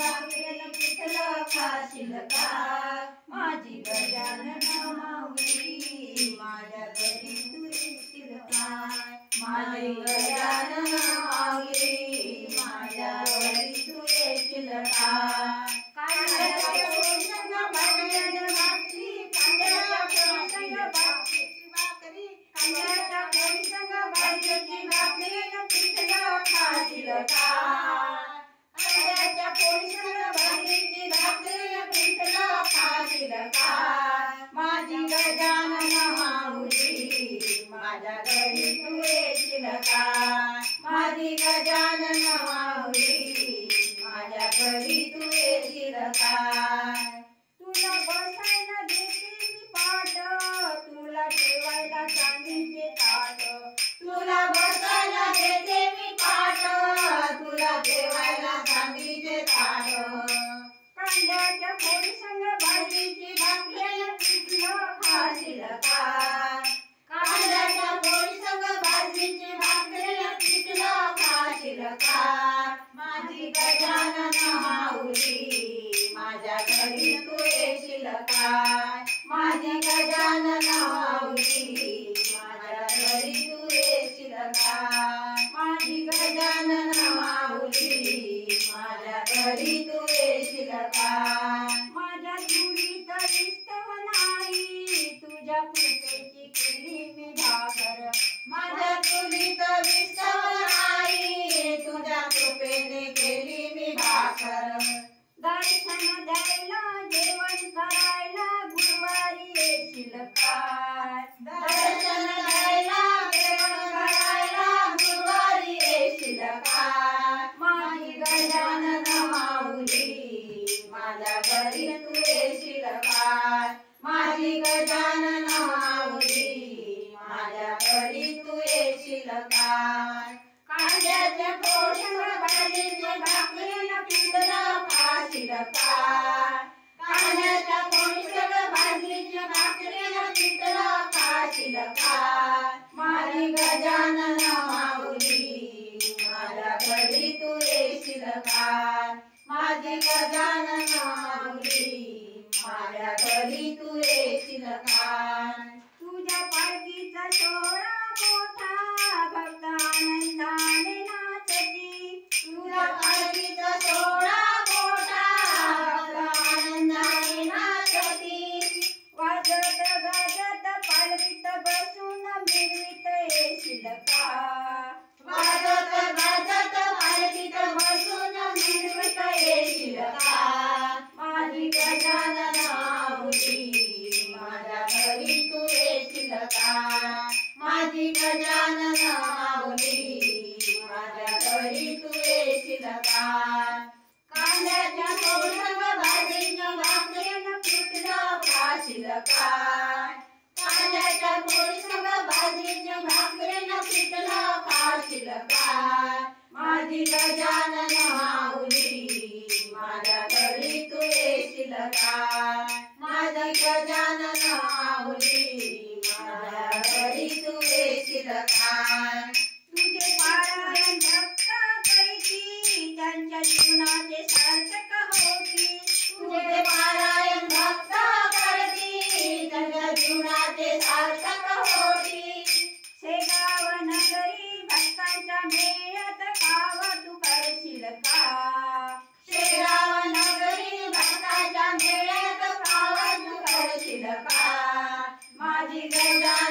भाकरीनं पिठलं खाशील का माझी गजानन माऊली माझ्या घरी तू येशील का माझी गजानन माऊली माझ्या घरी तू येशील का कांद्याच्या पोळीसंग भाकरीनं भाकरी कांद्याच्या पोळीसंग भाकरीची भाकरी कांद्याच्या पोळीसंग भाकरीची भाकरीनं पिठलं खाशील का कांद्याच्या पोळीसंग भाकरीची भाकरीनं पिठलं खाशील का माझी गजानन माऊली माझ्या घरी तू येशील का माझी गजानन माऊली माझ्या घरी तू येशील का तुला बसायला देते मी पाट तुला ठेवायला चांदीचे ताट तुला बसायला देते मी पाट तुला ठेवायला चांदीचे ताट कांद्याच्या पोळीसंग भाजीची भाकरीनं पिठलं खाशील का कांद्याच्या पोळीसंग भाजीची भाकरीनं पिठलं खाशील का माझी गजानन माऊली माझ्या घरी तू येशील का माझी गजानन माऊली माझ्या घरी तू येशील का माझी गजानन माऊली माझ्या घरी तू येशील का माझ्या चुलीत विस्तव नाही तुझ्या कृपेची केली मी भाकर माझ्या चुलीत विस्तव नाही तुझ्या कृपेने केली मी भाकर दर्शन द्यायला जेवण करायला गुरुवारी येशील का दर्शन द्यायला जेवण करायला गुरुवारी येशील का माझी गजानन माऊली माझ्या घरी तू येशील का माझी गजानन माऊली माझ्या घरी तू येशील का कांद्याच्या पोळीसंग भाजीची भाकरीनं पिठलं खाशील का कांद्याच्या पोळीसंग भाजीची भाकरीनं पिठलं खाशील का माझी गजानन माऊली माझ्या घरी तू येशील का माझी गजानन माऊली माझ्या घरी तू येशील का तुझ्या पालखीचा सोहळा मोठा भक्त आनंदाने नाचती तुझ्या पालखीचा सोहळा मोठा भक्त आनंदाने नाचती वाजत गाजत पालखीत बसून मिरवीत येशील का वाजत गाजत पालखीत बसून मिरवीत येशील का माझी गजानन माऊली माझ्या घरी तू येशील का माझी गजानन माऊली माझ्या घरी तू येशील का कांद्याच्या पोळीसंग भाजीच्या भाकरीनं पिठलं खाशील का कांद्याच्या पोळीसंग भाजीच्या भाकरीनं पिठलं खाशील का माझी गजानन माऊली माझ्या घरी तू येशील का माझी गजानन माऊली माझ्या घरी तू येशील का तुझे पारायण भक्त करीती त्यांच्या जीवनाचे सार्थक होती तुझे पारायण भक्त करती त्यांच्या जीवनाचे सार्थक होती शेगाव नगरी भक्तांच्या मेळ्यात काव तू करशील का शेगाव नगरी भक्तांच्या मेळ्यात काव तू करशील का माझी गजानन